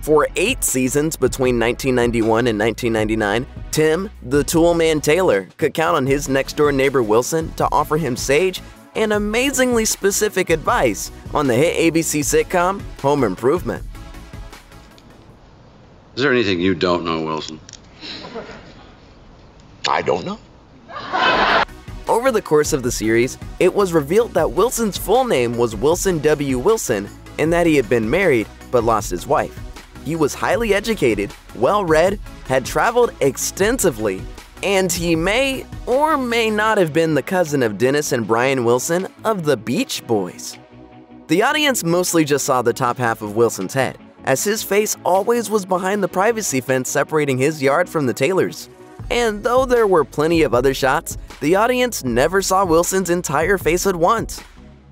For 8 seasons between 1991 and 1999, Tim, the Toolman Taylor, could count on his next-door neighbor Wilson to offer him sage and amazingly specific advice on the hit ABC sitcom Home Improvement. Is there anything you don't know, Wilson? I don't know. Over the course of the series, it was revealed that Wilson's full name was Wilson W. Wilson and that he had been married but lost his wife. He was highly educated, well-read, had traveled extensively, and he may or may not have been the cousin of Dennis and Brian Wilson of the Beach Boys. The audience mostly just saw the top half of Wilson's head, as his face always was behind the privacy fence separating his yard from the Taylors'. And though there were plenty of other shots, the audience never saw Wilson's entire face at once.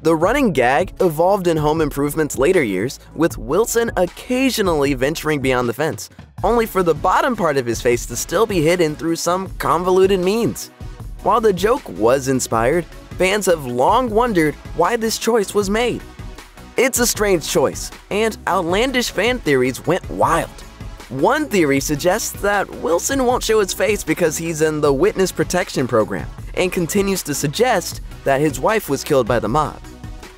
The running gag evolved in Home Improvement's later years, with Wilson occasionally venturing beyond the fence, only for the bottom part of his face to still be hidden through some convoluted means. While the joke was inspired, fans have long wondered why this choice was made. It's a strange choice, and outlandish fan theories went wild. One theory suggests that Wilson won't show his face because he's in the witness protection program, and continues to suggest that his wife was killed by the mob.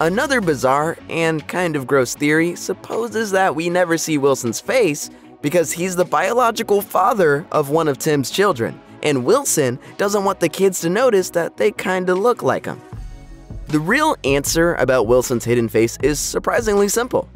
Another bizarre and kind of gross theory supposes that we never see Wilson's face because he's the biological father of one of Tim's children, and Wilson doesn't want the kids to notice that they kinda look like him. The real answer about Wilson's hidden face is surprisingly simple.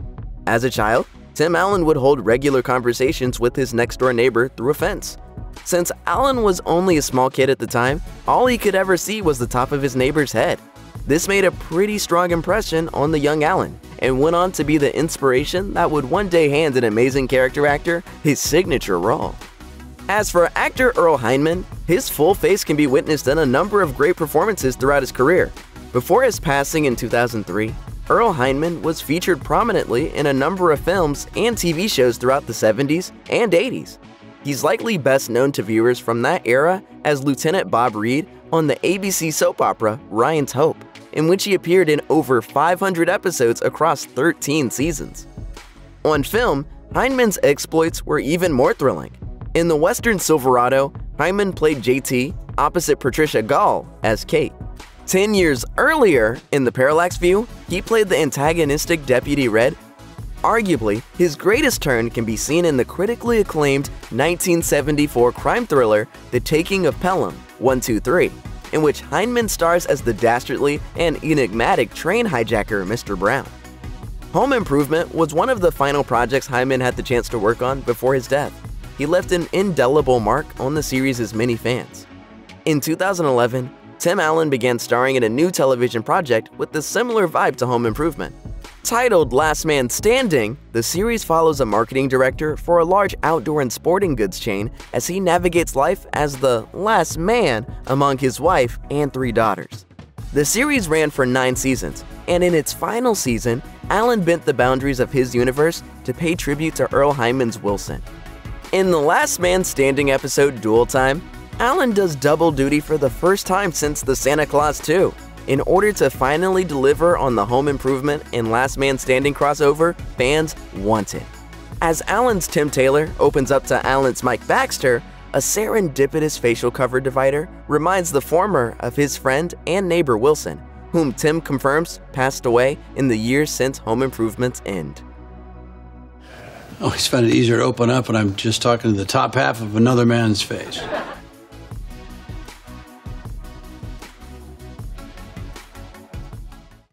As a child, Tim Allen would hold regular conversations with his next-door neighbor through a fence. Since Allen was only a small kid at the time, all he could ever see was the top of his neighbor's head. This made a pretty strong impression on the young Allen, and went on to be the inspiration that would one day hand an amazing character actor his signature role. As for actor Earl Hinman, his full face can be witnessed in a number of great performances throughout his career. Before his passing in 2003, Earl Hinman was featured prominently in a number of films and TV shows throughout the 70s and 80s. He's likely best known to viewers from that era as Lieutenant Bob Reed on the ABC soap opera Ryan's Hope, in which he appeared in over 500 episodes across 13 seasons. On film, Hinman's exploits were even more thrilling. In the Western Silverado, Hinman played JT opposite Patricia Gall as Kate. 10 years earlier, in The Parallax View, he played the antagonistic Deputy Red. Arguably, his greatest turn can be seen in the critically acclaimed 1974 crime thriller The Taking of Pelham 123, in which Hinman stars as the dastardly and enigmatic train hijacker Mr. Brown. Home Improvement was one of the final projects Hinman had the chance to work on before his death. He left an indelible mark on the series' many fans. In 2011, Tim Allen began starring in a new television project with a similar vibe to Home Improvement. Titled Last Man Standing, the series follows a marketing director for a large outdoor and sporting goods chain as he navigates life as the last man among his wife and 3 daughters. The series ran for 9 seasons, and in its final season, Allen bent the boundaries of his universe to pay tribute to Earl Hinman's Wilson. In the Last Man Standing episode Duel Time, Allen does double duty for the first time since the Santa Claus 2, in order to finally deliver on the Home Improvement and Last Man Standing crossover fans wanted. As Allen's Tim Taylor opens up to Allen's Mike Baxter, a serendipitous facial cover divider reminds the former of his friend and neighbor Wilson, whom Tim confirms passed away in the years since Home Improvement's end. I always find it easier to open up when I'm just talking to the top half of another man's face.